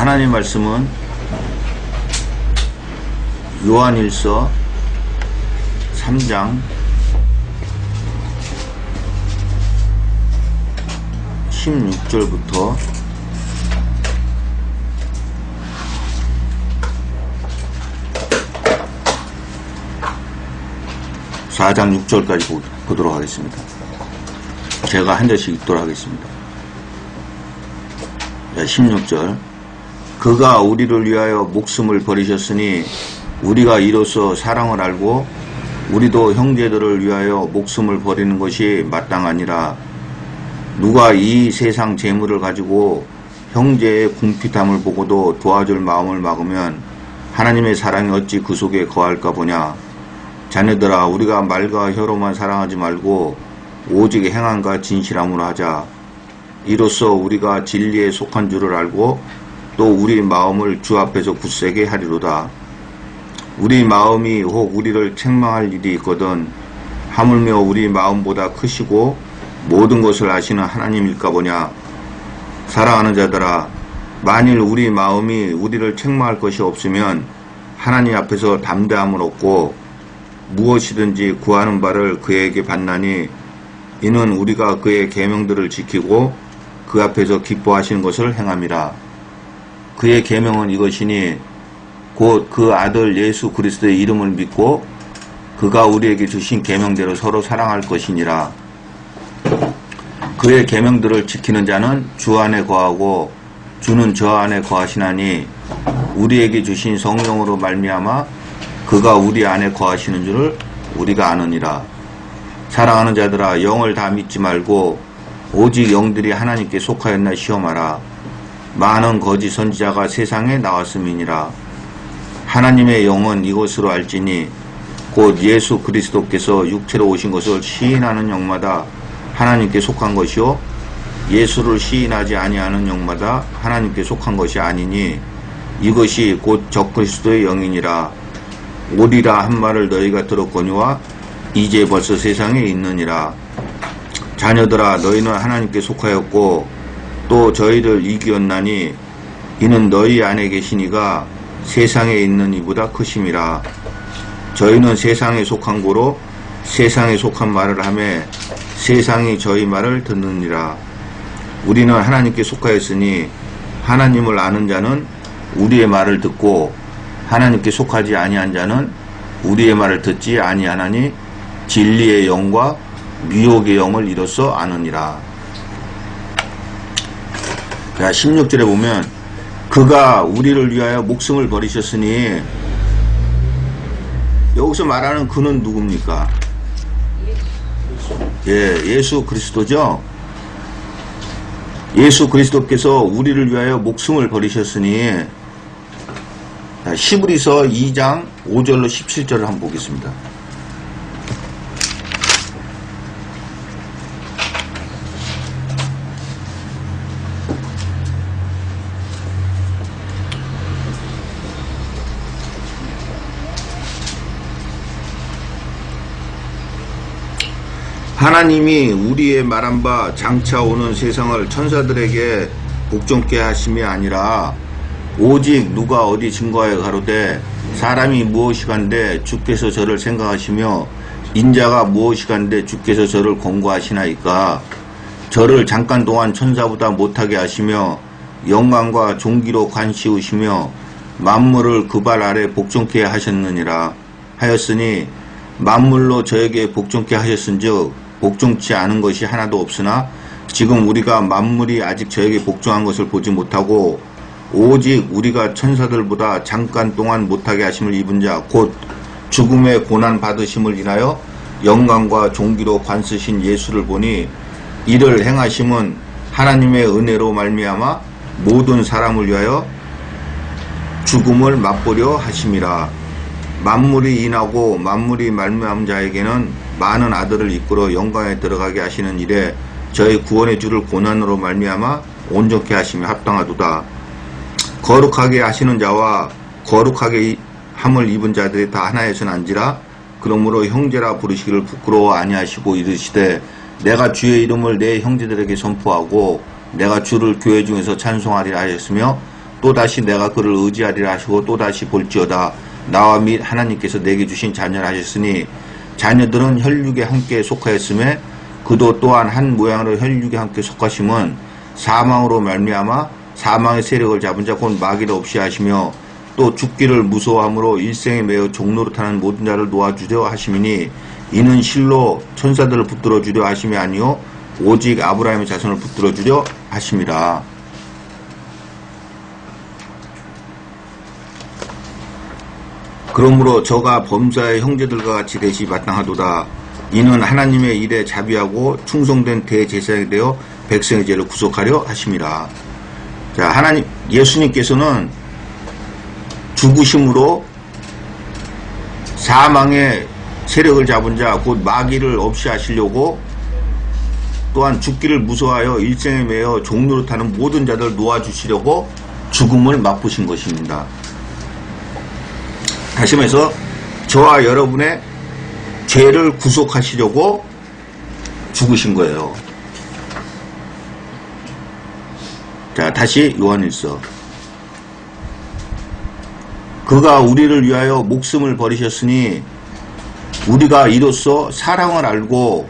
하나님 말씀은 요한일서 3장 16절부터 4장 6절까지 보도록 하겠습니다. 제가 한 절씩 읽도록 하겠습니다. 16절 그가 우리를 위하여 목숨을 버리셨으니 우리가 이로써 사랑을 알고 우리도 형제들을 위하여 목숨을 버리는 것이 마땅하니라. 누가 이 세상 재물을 가지고 형제의 궁핍함을 보고도 도와줄 마음을 막으면 하나님의 사랑이 어찌 그 속에 거할까 보냐. 자녀들아, 우리가 말과 혀로만 사랑하지 말고 오직 행함과 진실함으로 하자. 이로써 우리가 진리에 속한 줄을 알고 또 우리 마음을 주 앞에서 굳세게 하리로다. 우리 마음이 혹 우리를 책망할 일이 있거든 하물며 우리 마음보다 크시고 모든 것을 아시는 하나님일까 보냐. 사랑하는 자들아, 만일 우리 마음이 우리를 책망할 것이 없으면 하나님 앞에서 담대함을 얻고 무엇이든지 구하는 바를 그에게 받나니 이는 우리가 그의 계명들을 지키고 그 앞에서 기뻐하시는 것을 행함이라. 그의 계명은 이것이니 곧 그 아들 예수 그리스도의 이름을 믿고 그가 우리에게 주신 계명대로 서로 사랑할 것이니라. 그의 계명들을 지키는 자는 주 안에 거하고 주는 저 안에 거하시나니 우리에게 주신 성령으로 말미암아 그가 우리 안에 거하시는 줄을 우리가 아느니라. 사랑하는 자들아, 영을 다 믿지 말고 오직 영들이 하나님께 속하였나 시험하라. 많은 거짓 선지자가 세상에 나왔음이니라. 하나님의 영은 이것으로 알지니 곧 예수 그리스도께서 육체로 오신 것을 시인하는 영마다 하나님께 속한 것이요 예수를 시인하지 아니하는 영마다 하나님께 속한 것이 아니니 이것이 곧 적그리스도의 영이니라. 오리라 한 말을 너희가 들었거니와 이제 벌써 세상에 있느니라. 자녀들아, 너희는 하나님께 속하였고 또 저희를 이기었나니 이는 너희 안에 계신 이가 세상에 있는 이보다 크심이라. 저희는 세상에 속한 고로 세상에 속한 말을 하며 세상이 저희 말을 듣느니라. 우리는 하나님께 속하였으니 하나님을 아는 자는 우리의 말을 듣고 하나님께 속하지 아니한 자는 우리의 말을 듣지 아니하나니 진리의 영과 미혹의 영을 이로써 아느니라. 16절에 보면 그가 우리를 위하여 목숨을 버리셨으니 여기서 말하는 그는 누굽니까? 예수 그리스도죠. 예수 그리스도께서 우리를 위하여 목숨을 버리셨으니 히브리서 2장 5절로 17절을 한번 보겠습니다. 하나님이 우리의 말한 바 장차 오는 세상을 천사들에게 복종케 하심이 아니라 오직 누가 어디 증거하여 가로되 사람이 무엇이간데 주께서 저를 생각하시며 인자가 무엇이간데 주께서 저를 권고하시나이까. 저를 잠깐 동안 천사보다 못하게 하시며 영광과 존귀로 관시우시며 만물을 그 발 아래 복종케 하셨느니라 하였으니 만물로 저에게 복종케 하셨은즉 복종치 않은 것이 하나도 없으나 지금 우리가 만물이 아직 저에게 복종한 것을 보지 못하고 오직 우리가 천사들보다 잠깐 동안 못하게 하심을 입은 자 곧 죽음의 고난 받으심을 인하여 영광과 존귀로 관쓰신 예수를 보니 이를 행하심은 하나님의 은혜로 말미암아 모든 사람을 위하여 죽음을 맛보려 하심이라. 만물이 인하고 만물이 말미암은 자에게는 많은 아들을 이끌어 영광에 들어가게 하시는 일에 저희 구원의 주를 고난으로 말미암아 온전케 하심이 합당하도다. 거룩하게 하시는 자와 거룩하게 함을 입은 자들이 다 하나에서 난지라. 그러므로 형제라 부르시기를 부끄러워 아니하시고 이르시되 내가 주의 이름을 내 형제들에게 선포하고 내가 주를 교회 중에서 찬송하리라 하였으며 또다시 내가 그를 의지하리라 하시고 또다시 볼지어다 나와 및 하나님께서 내게 주신 자녀라 하셨으니 자녀들은 혈육에 함께 속하였음에 그도 또한 한 모양으로 혈육에 함께 속하심은 사망으로 말미암아 사망의 세력을 잡은 자 곧 마귀를 없이 하시며 또 죽기를 무서워함으로 일생에 매어 종로로 타는 모든 자를 놓아주려 하심이니 이는 실로 천사들을 붙들어 주려 하심이 아니요 오직 아브라함의 자손을 붙들어 주려 하심이라. 그러므로 저가 범사의 형제들과 같이 대시 마땅하도다. 이는 하나님의 일에 자비하고 충성된 대제사장이 되어 백성의 죄를 구속하려 하심이라. 자, 하나님 예수님께서는 죽으심으로 사망의 세력을 잡은 자 곧 마귀를 없이 하시려고 또한 죽기를 무서워하여 일생에 매여 종로로 타는 모든 자들 놓아주시려고 죽음을 맛보신 것입니다. 다시 말해서 저와 여러분의 죄를 구속하시려고 죽으신 거예요. 자, 다시 요한일서. 그가 우리를 위하여 목숨을 버리셨으니 우리가 이로써 사랑을 알고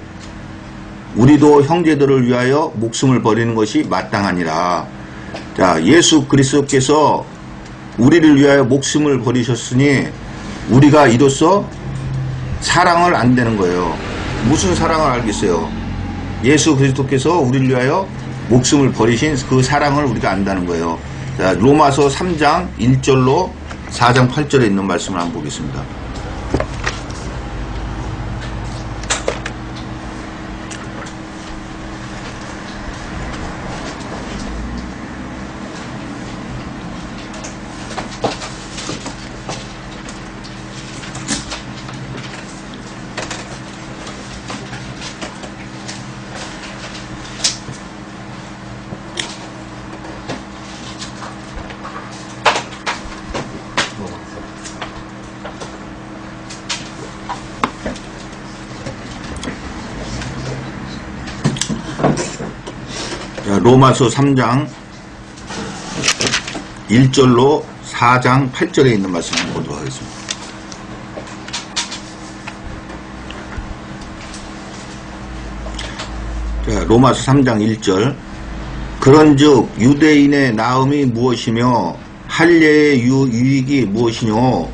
우리도 형제들을 위하여 목숨을 버리는 것이 마땅하니라. 자, 예수 그리스도께서 우리를 위하여 목숨을 버리셨으니 우리가 이로써 사랑을 안다는 거예요. 무슨 사랑을 알겠어요? 예수 그리스도께서 우리를 위하여 목숨을 버리신 그 사랑을 우리가 안다는 거예요. 자, 로마서 3장 1절로 4장 8절에 있는 말씀을 한번 보겠습니다. 로마서 3장 1절로 4장 8절에 있는 말씀을 보도록 하겠습니다. 자, 로마서 3장 1절. 그런즉 유대인의 나음이 무엇이며 할례의 유익이 무엇이뇨?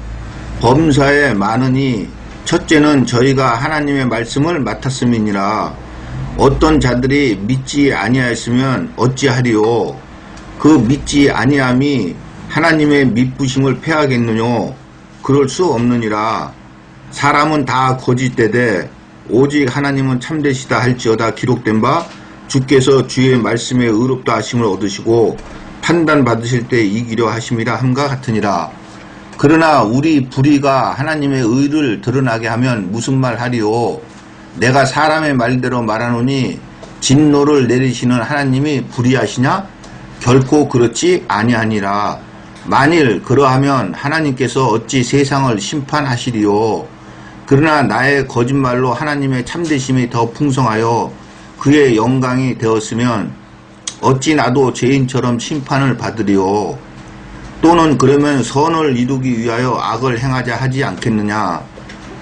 범사에 많으니 첫째는 저희가 하나님의 말씀을 맡았음이니라. 어떤 자들이 믿지 아니하였으면 어찌하리요? 그 믿지 아니함이 하나님의 믿부심을 패하겠느뇨? 그럴 수 없느니라. 사람은 다 거짓되되 오직 하나님은 참되시다 할지어다 기록된 바 주께서 주의 말씀에 의롭다 하심을 얻으시고 판단 받으실 때 이기려 하심이라 함과 같으니라. 그러나 우리 불의가 하나님의 의를 드러나게 하면 무슨 말 하리요? 내가 사람의 말대로 말하노니 진노를 내리시는 하나님이 불의하시냐? 결코 그렇지 아니하니라. 만일 그러하면 하나님께서 어찌 세상을 심판하시리요? 그러나 나의 거짓말로 하나님의 참되심이 더 풍성하여 그의 영광이 되었으면 어찌 나도 죄인처럼 심판을 받으리요? 또는 그러면 선을 이루기 위하여 악을 행하자 하지 않겠느냐?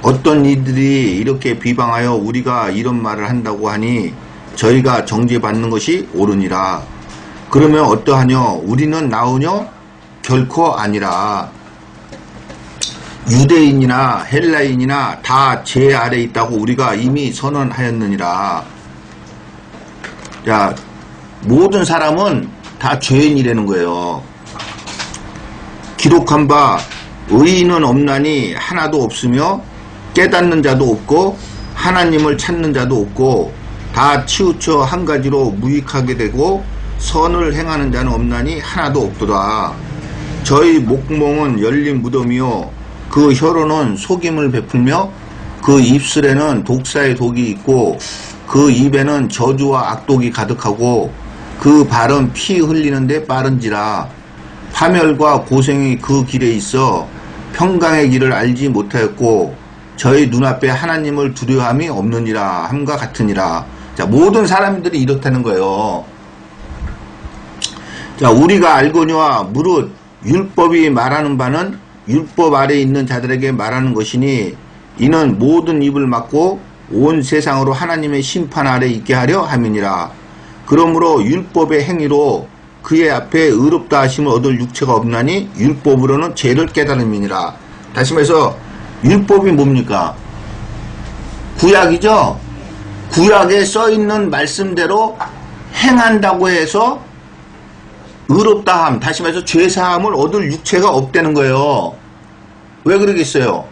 어떤 이들이 이렇게 비방하여 우리가 이런 말을 한다고 하니 저희가 정죄받는 것이 옳으니라. 그러면 어떠하뇨? 우리는 나으뇨? 결코 아니라. 유대인이나 헬라인이나 다 죄 아래 있다고 우리가 이미 선언하였느니라. 자, 모든 사람은 다 죄인이라는 거예요. 기록한 바 의인은 없나니 하나도 없으며 깨닫는 자도 없고 하나님을 찾는 자도 없고 다 치우쳐 한 가지로 무익하게 되고 선을 행하는 자는 없나니 하나도 없도다. 저희 목몽은 열린 무덤이요 그 혀로는 속임을 베풀며 그 입술에는 독사의 독이 있고 그 입에는 저주와 악독이 가득하고 그 발은 피 흘리는데 빠른지라. 파멸과 고생이 그 길에 있어 평강의 길을 알지 못하였고 저희 눈앞에 하나님을 두려움이 없느니라 함과 같으니라. 자, 모든 사람들이 이렇다는 거예요. 자, 우리가 알거니와 무릇 율법이 말하는 바는 율법 아래에 있는 자들에게 말하는 것이니 이는 모든 입을 막고 온 세상으로 하나님의 심판 아래 있게 하려 함이니라. 그러므로 율법의 행위로 그의 앞에 의롭다 하심을 얻을 육체가 없나니 율법으로는 죄를 깨달음이니라. 다시 말해서 율법이 뭡니까? 구약이죠? 구약에 써있는 말씀대로 행한다고 해서 의롭다함, 다시 말해서 죄사함을 얻을 육체가 없다는 거예요. 왜 그러겠어요?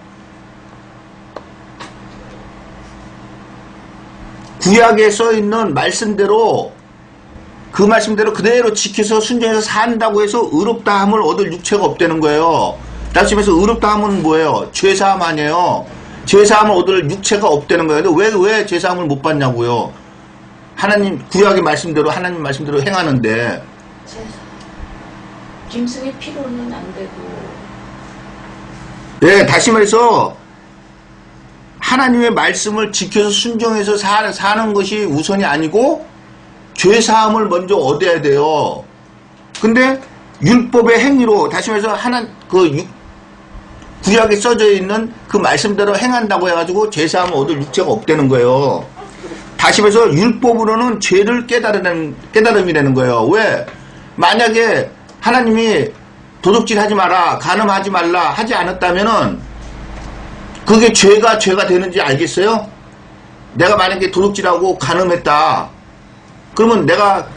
구약에 써있는 말씀대로 그 말씀대로 그대로 지켜서 순종해서 산다고 해서 의롭다함을 얻을 육체가 없다는 거예요. 다시 말해서 의롭다함은 뭐예요? 죄사함 아니에요. 죄사함을 얻을 육체가 없다는 거예요. 왜 죄사함을 못 받냐고요? 하나님 구약의 말씀대로 하나님 말씀대로 행하는데 짐승의 피로는 안 되고. 네, 다시 말해서 하나님의 말씀을 지켜서 순종해서 사는 것이 우선이 아니고 죄사함을 먼저 얻어야 돼요. 근데 율법의 행위로 다시 말해서 구약에 써져 있는 그 말씀대로 행한다고 해가지고 죄사함을 얻을 육체가 없다는 거예요. 다시 말해서 율법으로는 죄를 깨달음이라는 거예요. 왜? 만약에 하나님이 도둑질 하지 마라, 간음하지 말라 하지 않았다면은 그게 죄가 되는지 알겠어요? 내가 만약에 도둑질하고 간음했다. 그러면 내가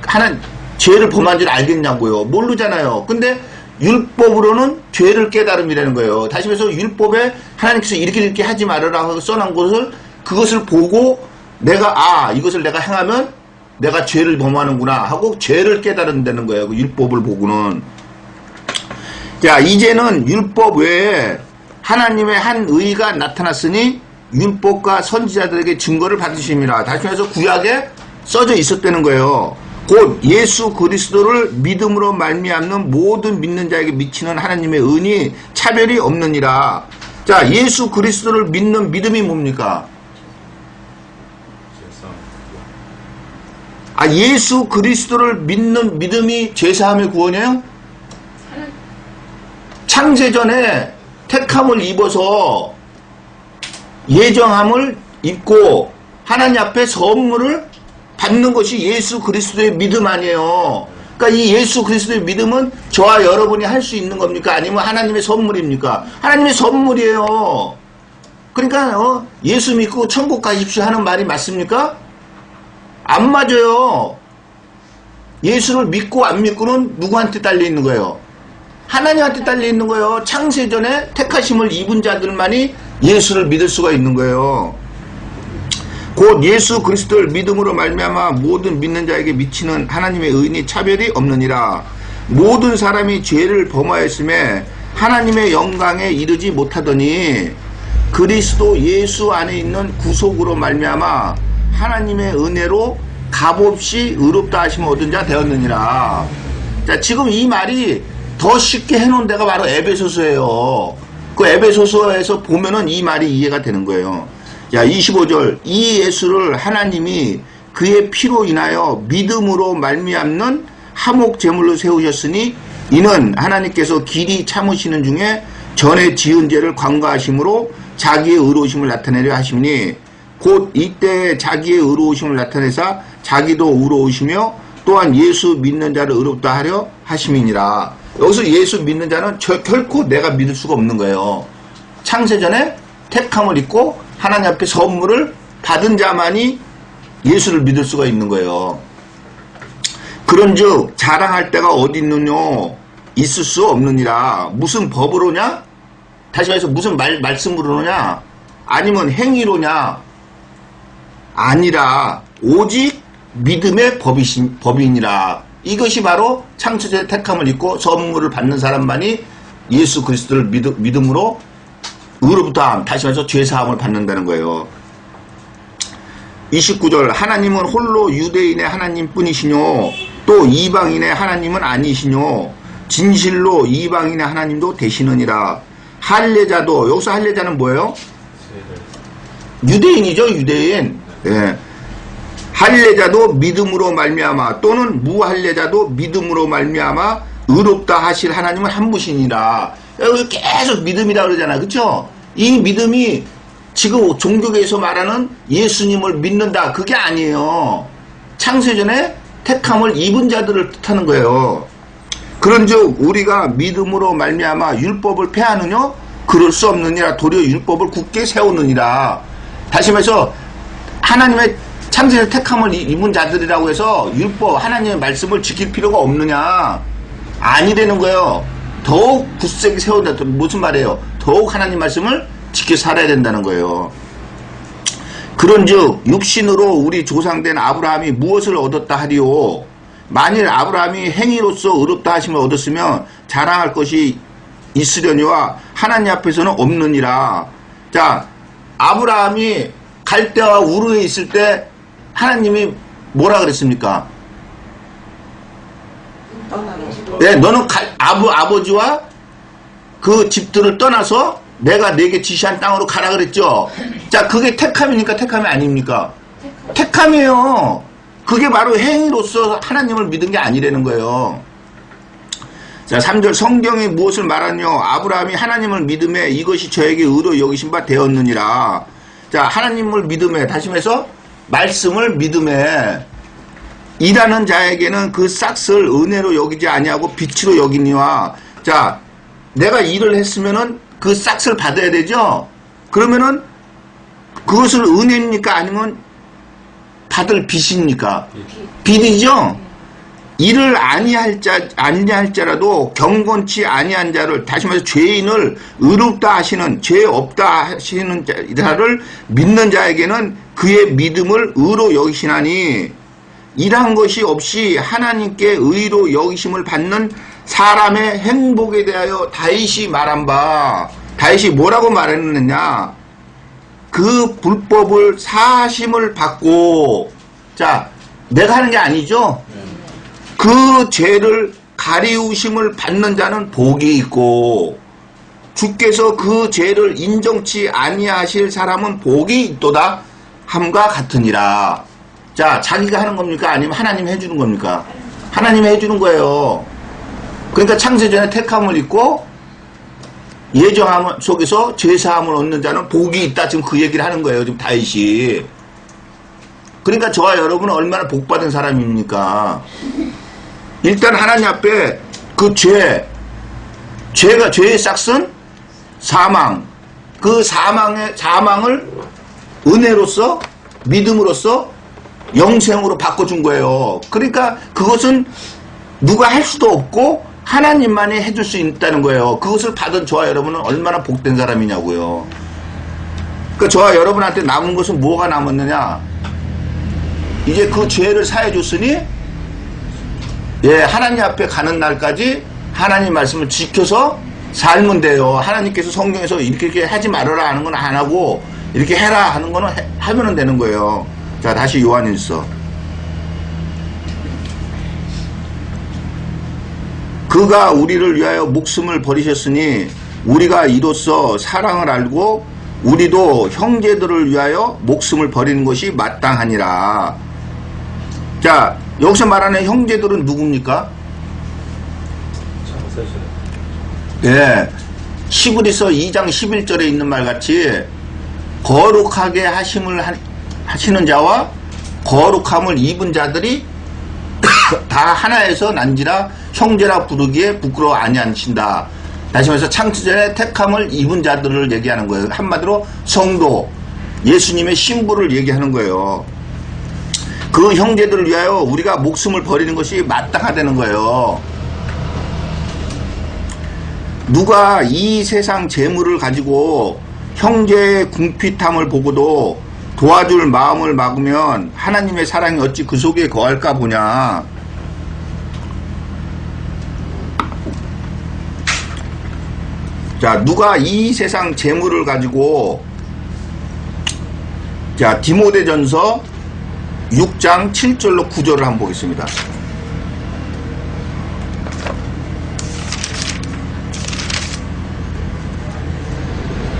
죄를 범한 줄 알겠냐고요. 모르잖아요. 근데 율법으로는 죄를 깨달음이라는 거예요. 다시 말해서 율법에 하나님께서 이렇게 하지 말아라 하고 써놓은 것을 그것을 보고 내가 이것을 내가 행하면 내가 죄를 범하는구나 하고 죄를 깨달은다는 거예요. 그 율법을 보고는. 자, 이제는 율법 외에 하나님의 한 의가 나타났으니 율법과 선지자들에게 증거를 받으심이라. 다시 말해서 구약에 써져 있었다는 거예요. 곧 예수 그리스도를 믿음으로 말미암는 모든 믿는 자에게 미치는 하나님의 은이 차별이 없느니라. 자, 예수 그리스도를 믿는 믿음이 뭡니까? 예수 그리스도를 믿는 믿음이 죄사함의 구원이에요? 창세전에 택함을 입어서 예정함을 입고 하나님 앞에 선물을 받는 것이 예수 그리스도의 믿음 아니에요. 그러니까 이 예수 그리스도의 믿음은 저와 여러분이 할 수 있는 겁니까? 아니면 하나님의 선물입니까? 하나님의 선물이에요. 그러니까 예수 믿고 천국 가십시오 하는 말이 맞습니까? 안 맞아요. 예수를 믿고 안 믿고는 누구한테 딸려 있는 거예요? 하나님한테 딸려 있는 거예요. 창세전에 택하심을 입은 자들만이 예수를 믿을 수가 있는 거예요. 곧 예수 그리스도를 믿음으로 말미암아 모든 믿는 자에게 미치는 하나님의 의인이 차별이 없느니라. 모든 사람이 죄를 범하였음에 하나님의 영광에 이르지 못하더니 그리스도 예수 안에 있는 구속으로 말미암아 하나님의 은혜로 값없이 의롭다 하심을 얻은 자 되었느니라. 자, 지금 이 말이 더 쉽게 해놓은 데가 바로 에베소서예요. 그 에베소서에서 보면은 이 말이 이해가 되는 거예요. 자, 25절. 이 예수를 하나님이 그의 피로 인하여 믿음으로 말미암는 화목 제물로 세우셨으니 이는 하나님께서 길이 참으시는 중에 전에 지은 죄를 관과하심으로 자기의 의로우심을 나타내려 하심이니 곧 이때 자기의 의로우심을 나타내사 자기도 의로우시며 또한 예수 믿는 자를 의롭다 하려 하심이니라. 여기서 예수 믿는 자는 결코 내가 믿을 수가 없는 거예요. 창세전에 택함을 입고 하나님 앞에 선물을 받은 자만이 예수를 믿을 수가 있는 거예요. 그런즉 자랑할 데가 어디 있느뇨? 있을 수 없느니라. 무슨 법으로냐? 다시 말해서 무슨 말씀으로냐? 아니면 행위로냐? 아니라 오직 믿음의 법이니라. 이것이 바로 창세전에 택함을 입고 선물을 받는 사람만이 예수 그리스도를 믿음으로 의로부터 다시 말해서 죄사함을 받는다는 거예요. 29절. 하나님은 홀로 유대인의 하나님 뿐이시뇨 또 이방인의 하나님은 아니시뇨 진실로 이방인의 하나님도 되시느니라. 할례자도, 여기서 할례자는 뭐예요? 유대인이죠. 유대인. 예. 할례자도 믿음으로 말미암아 또는 무할례자도 믿음으로 말미암아 의롭다 하실 하나님은 한 분이시니라. 여기 계속 믿음이라 그러잖아. 그쵸? 이 믿음이 지금 종교계에서 말하는 예수님을 믿는다. 그게 아니에요. 창세전에 택함을 입은 자들을 뜻하는 거예요. 그런즉 우리가 믿음으로 말미암아 율법을 폐하느냐? 그럴 수 없느니라. 도리어 율법을 굳게 세우느니라. 다시 말해서 하나님의 창세전 택함을 입은 자들이라고 해서 율법 하나님의 말씀을 지킬 필요가 없느냐? 아니라는 거예요. 더욱 굳세게 세운다. 무슨 말이에요? 더욱 하나님 말씀을 지켜 살아야 된다는 거예요. 그런즉 육신으로 우리 조상된 아브라함이 무엇을 얻었다 하리요? 만일 아브라함이 행위로서 의롭다 하심을 얻었으면 자랑할 것이 있으려니와 하나님 앞에서는 없느니라. 자, 아브라함이 갈대와 우르에 있을 때 하나님이 뭐라 그랬습니까? 네, 너는 아버지와 그 집들을 떠나서 내가 네게 지시한 땅으로 가라 그랬죠. 자, 그게 택함이니까 택함이 아닙니까? 택함이에요. 그게 바로 행위로서 하나님을 믿은 게 아니라는 거예요. 자, 3절 성경이 무엇을 말하뇨? 아브라함이 하나님을 믿음에 이것이 저에게 의로 여기신 바 되었느니라. 자, 하나님을 믿음에, 다시 말해서 말씀을 믿음에 일하는 자에게는 그 싹을 은혜로 여기지 아니하고 빛으로 여기니와. 자, 내가 일을 했으면은 그 싹을 받아야 되죠. 그러면은 그것을 은혜입니까? 아니면 받을 빚입니까? 빚이죠. 일을 아니할 자라도 경건치 아니한 자를, 다시 말해서 죄인을 의롭다 하시는, 죄 없다 하시는 자를 믿는 자에게는 그의 믿음을 의로 여기시나니, 일한 것이 없이 하나님께 의로 여기심을 받는 사람의 행복에 대하여 다윗이 말한 바, 다윗이 뭐라고 말했느냐? 그 불법을 사심을 받고, 자, 내가 하는 게 아니죠? 그 죄를 가리우심을 받는 자는 복이 있고, 주께서 그 죄를 인정치 아니하실 사람은 복이 있도다 함과 같으니라. 자, 자기가 하는 겁니까? 아니면 하나님 해주는 겁니까? 하나님이 해주는 거예요. 그러니까 창세전에 택함을 입고 예정함 속에서 죄사함을 얻는 자는 복이 있다. 지금 그 얘기를 하는 거예요. 지금 다윗이. 그러니까 저와 여러분은 얼마나 복받은 사람입니까? 일단 하나님 앞에 그 죄의 싹은 사망. 그 사망을 은혜로서, 믿음으로써 영생으로 바꿔준 거예요. 그러니까 그것은 누가 할 수도 없고 하나님만이 해줄 수 있다는 거예요. 그것을 받은 저와 여러분은 얼마나 복된 사람이냐고요. 그러니까 저와 여러분한테 남은 것은 뭐가 남았느냐? 이제 그 죄를 사해 줬으니, 예, 하나님 앞에 가는 날까지 하나님 말씀을 지켜서 살면 돼요. 하나님께서 성경에서 이렇게 하지 말아라 하는 건 안 하고 이렇게 해라 하는 거는 하면 되는 거예요. 자, 다시 요한일서. 그가 우리를 위하여 목숨을 버리셨으니 우리가 이로써 사랑을 알고 우리도 형제들을 위하여 목숨을 버리는 것이 마땅하니라. 자, 여기서 말하는 형제들은 누굽니까? 예, 히브리서 2장 11절에 있는 말같이 거룩하게 하시는 자와 거룩함을 입은 자들이 다 하나에서 난지라 형제라 부르기에 부끄러워 아니하신다. 다시 말해서 창세전에 택함을 입은 자들을 얘기하는 거예요. 한마디로 성도, 예수님의 신부를 얘기하는 거예요. 그 형제들을 위하여 우리가 목숨을 버리는 것이 마땅하다는 거예요. 누가 이 세상 재물을 가지고 형제의 궁핍함을 보고도 도와줄 마음을 막으면 하나님의 사랑이 어찌 그 속에 거할까 보냐. 자, 누가 이 세상 재물을 가지고, 자, 디모데전서 6장 7절로 9절을 한번 보겠습니다.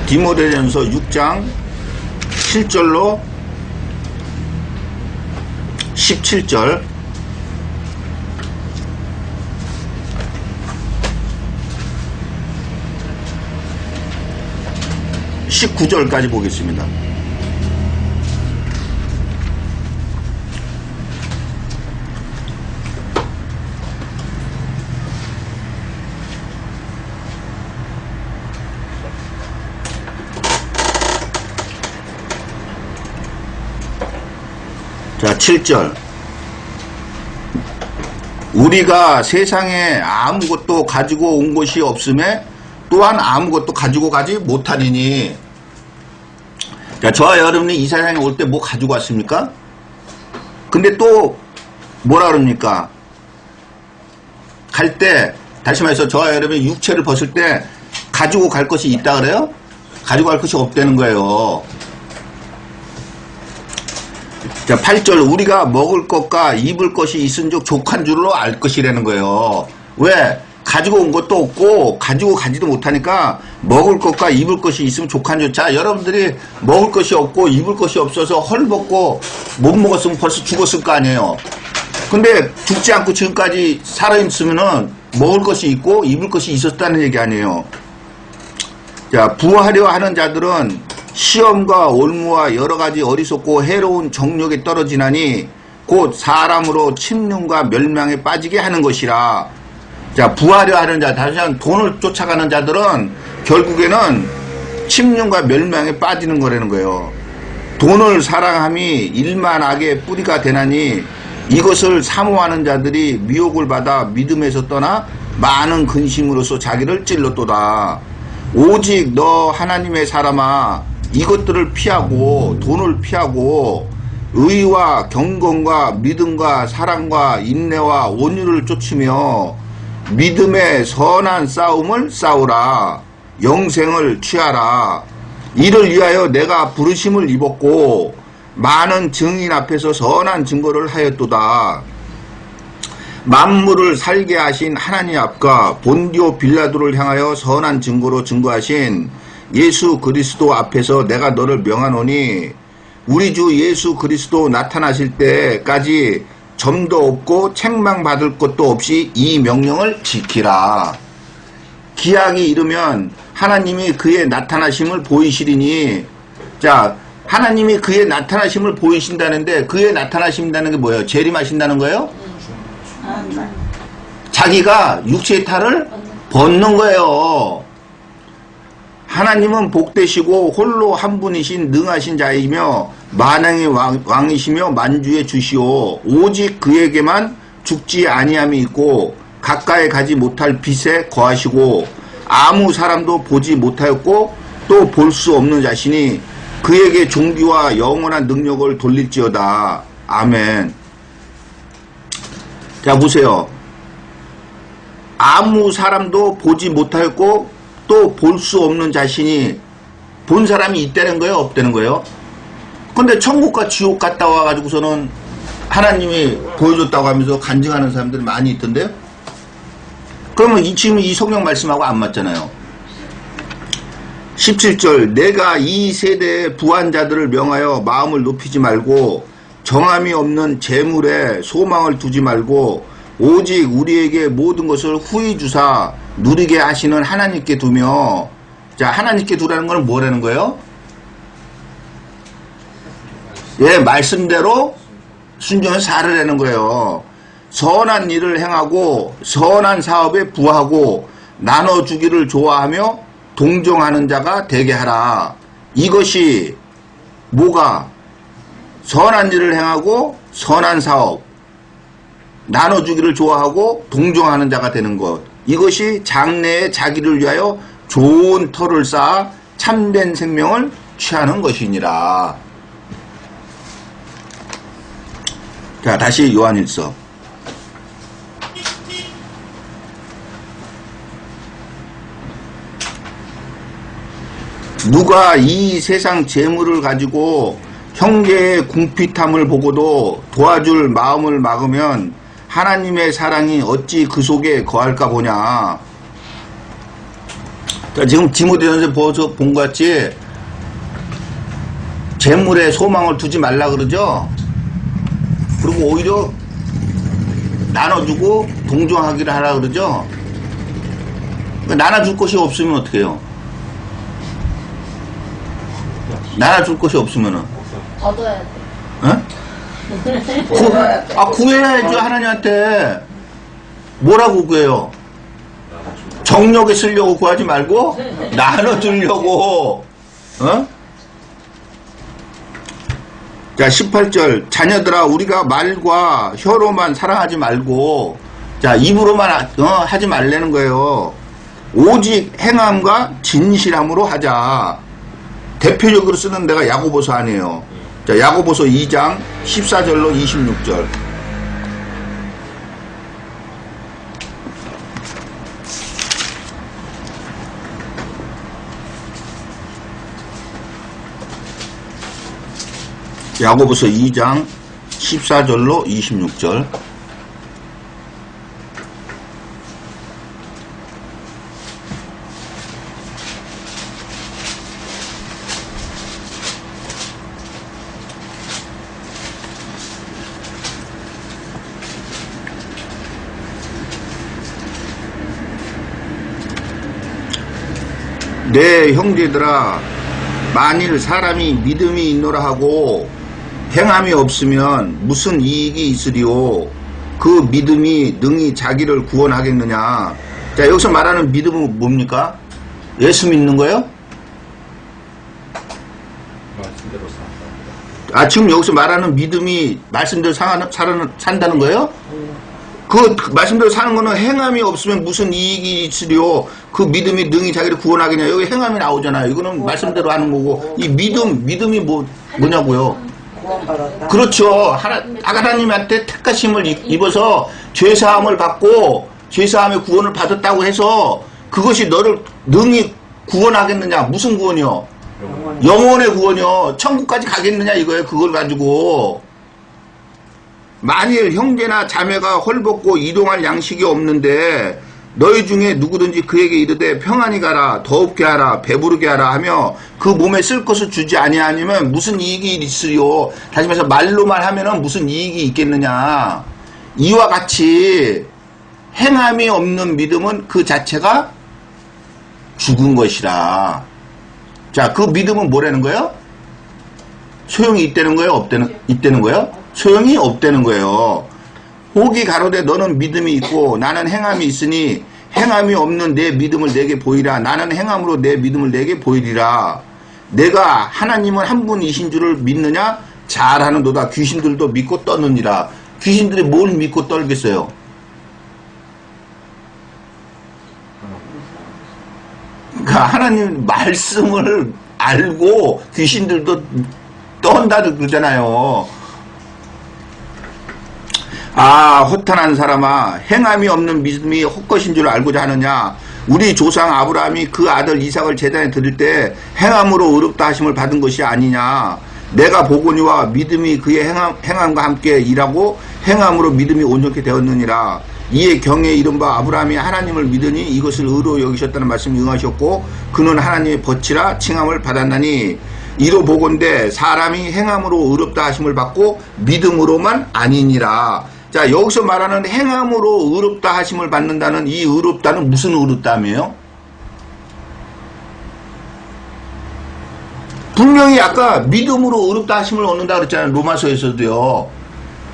디모데전서 6장 7절로 17절, 19절까지 보겠습니다. 자, 7절. 우리가 세상에 아무것도 가지고 온 것이 없음에 또한 아무것도 가지고 가지 못하리니. 자, 저와 여러분이 이 세상에 올 때 뭐 가지고 왔습니까? 근데 또 뭐라 그럽니까? 갈 때, 다시 말해서 저와 여러분이 육체를 벗을 때 가지고 갈 것이 있다 그래요? 가지고 갈 것이 없다는 거예요. 자, 8절. 우리가 먹을 것과 입을 것이 있은즉 족한 줄로 알 것이라는 거예요. 왜? 가지고 온 것도 없고 가지고 가지도 못하니까 먹을 것과 입을 것이 있으면 족한 줄. 자, 여러분들이 먹을 것이 없고 입을 것이 없어서 헐벗고 못 먹었으면 벌써 죽었을 거 아니에요. 근데 죽지 않고 지금까지 살아있으면은 먹을 것이 있고 입을 것이 있었다는 얘기 아니에요. 자, 부하려 하는 자들은 시험과 올무와 여러가지 어리석고 해로운 정욕에 떨어지나니 곧 사람으로 침륜과 멸망에 빠지게 하는 것이라. 자, 부하려 하는 자, 다시 한번 돈을 쫓아가는 자들은 결국에는 침륜과 멸망에 빠지는 거라는 거예요. 돈을 사랑함이 일만 악의 뿌리가 되나니 이것을 사모하는 자들이 미혹을 받아 믿음에서 떠나 많은 근심으로써 자기를 찔렀도다. 오직 너 하나님의 사람아, 이것들을 피하고 돈을 피하고 의와 경건과 믿음과 사랑과 인내와 온유를 쫓으며 믿음의 선한 싸움을 싸우라. 영생을 취하라. 이를 위하여 내가 부르심을 입었고 많은 증인 앞에서 선한 증거를 하였도다. 만물을 살게 하신 하나님 앞과 본디오 빌라도를 향하여 선한 증거로 증거하신 예수 그리스도 앞에서 내가 너를 명하노니 우리 주 예수 그리스도 나타나실 때까지 점도 없고 책망받을 것도 없이 이 명령을 지키라. 기약이 이르면 하나님이 그의 나타나심을 보이시리니. 자, 하나님이 그의 나타나심을 보이신다는데 그의 나타나신다는 게 뭐예요? 재림하신다는 거예요? 자기가 육체의 탈을 벗는 거예요. 하나님은 복되시고 홀로 한 분이신 능하신 자이며 만왕의 왕이시며 만주의 주시오. 오직 그에게만 죽지 아니함이 있고 가까이 가지 못할 빛에 거하시고 아무 사람도 보지 못하였고 또 볼 수 없는 자신이 그에게 존귀와 영원한 능력을 돌릴지어다. 아멘. 자, 보세요. 아무 사람도 보지 못하였고 또 볼 수 없는 자신이, 본 사람이 있다는 거예요? 없다는 거예요? 근데 천국과 지옥 갔다 와가지고서는 하나님이 보여줬다고 하면서 간증하는 사람들이 많이 있던데요? 그러면 지금 이 성경 말씀하고 안 맞잖아요. 17절. 내가 이 세대의 부한 자들을 명하여 마음을 높이지 말고 정함이 없는 재물에 소망을 두지 말고 오직 우리에게 모든 것을 후히 주사 누리게 하시는 하나님께 두며. 자, 하나님께 두라는 건 뭐라는 거예요? 예, 말씀대로 순종해서 살으라는 거예요. 선한 일을 행하고 선한 사업에 부하고 나눠주기를 좋아하며 동정하는 자가 되게 하라. 이것이 뭐가? 선한 일을 행하고 선한 사업, 나눠주기를 좋아하고 동정하는 자가 되는 것. 이것이 장래에 자기를 위하여 좋은 터를 쌓아 참된 생명을 취하는 것이니라. 자, 다시 요한일서. 누가 이 세상 재물을 가지고 형제의 궁핍함을 보고도 도와줄 마음을 막으면 하나님의 사랑이 어찌 그 속에 거할까 보냐. 자, 지금 디모데전서 본 것 같이 재물에 소망을 두지 말라 그러죠. 그리고 오히려 나눠주고 동정하기를 하라 그러죠. 나눠줄 것이 없으면 어떻게 해요? 나눠줄 것이 없으면은 얻어야 돼. 어? 구해야죠. 하나님한테. 뭐라고 구해요? 정력에 쓰려고 구하지 말고 나눠주려고. 어? 자, 18절. 자녀들아, 우리가 말과 혀로만 사랑하지 말고, 자, 입으로만 하지 말라는 거예요. 오직 행함과 진실함으로 하자. 대표적으로 쓰는 데가 야고보서 아니에요. 자, 야고보서 2장 14절로 26절. 야고보서 2장 14절로 26절. 내 형제들아, 만일 사람이 믿음이 있노라 하고 행함이 없으면 무슨 이익이 있으리요? 그 믿음이 능히 자기를 구원하겠느냐? 자, 여기서 말하는 믿음은 뭡니까? 예수 믿는 거예요? 말씀대로 산다. 지금 여기서 말하는 믿음이 말씀대로 산다는 거예요? 그 말씀대로 사는 거는 행함이 없으면 무슨 이익이 있으리요? 그 믿음이 능히 자기를 구원하겠냐? 여기 행함이 나오잖아요. 이거는 말씀대로 하는 거고, 이 믿음이 뭐냐고요? 그렇죠. 하나님한테 택하심을 입어서 죄사함을 받고 죄사함의 구원을 받았다고 해서 그것이 너를 능히 구원하겠느냐? 무슨 구원이요? 영혼의 구원이요. 천국까지 가겠느냐 이거예요. 그걸 가지고. 만일 형제나 자매가 헐벗고 이동할 양식이 없는데 너희 중에 누구든지 그에게 이르되 평안히 가라, 더웁게 하라, 배부르게 하라 하며 그 몸에 쓸 것을 주지 아니하면 무슨 이익이 있으리요? 다시 말해서 말로만 하면은 무슨 이익이 있겠느냐? 이와 같이 행함이 없는 믿음은 그 자체가 죽은 것이라. 자, 그 믿음은 뭐라는 거예요? 소용이 있다는 거예요? 있다는 거예요? 소용이 없다는 거예요. 혹이 가로되 너는 믿음이 있고 나는 행함이 있으니 행함이 없는 내 믿음을 내게 보이라. 나는 행함으로 내 믿음을 내게 보이리라. 내가 하나님은 한 분이신 줄을 믿느냐? 잘하는도다. 귀신들도 믿고 떠느니라. 귀신들이 뭘 믿고 떨겠어요? 그러니까 하나님 말씀을 알고 귀신들도 떤다 그러잖아요. 허탄한 사람아, 행함이 없는 믿음이 헛것인 줄 알고자 하느냐? 우리 조상 아브라함이 그 아들 이삭을 제단에 드릴 때 행함으로 의롭다 하심을 받은 것이 아니냐? 내가 보거니와 믿음이 그의 행함과 함께 일하고 행함으로 믿음이 온전케 되었느니라. 이에 경에 이른 바 아브라함이 하나님을 믿으니 이것을 의로 여기셨다는 말씀이 응하셨고 그는 하나님의 벗이라 칭함을 받았나니 이로 보건대 사람이 행함으로 의롭다 하심을 받고 믿음으로만 아니니라. 자, 여기서 말하는 행함으로 의롭다 하심을 받는다는 이 의롭다는 무슨 의롭다며요? 분명히 아까 믿음으로 의롭다 하심을 얻는다 그랬잖아요. 로마서에서도요.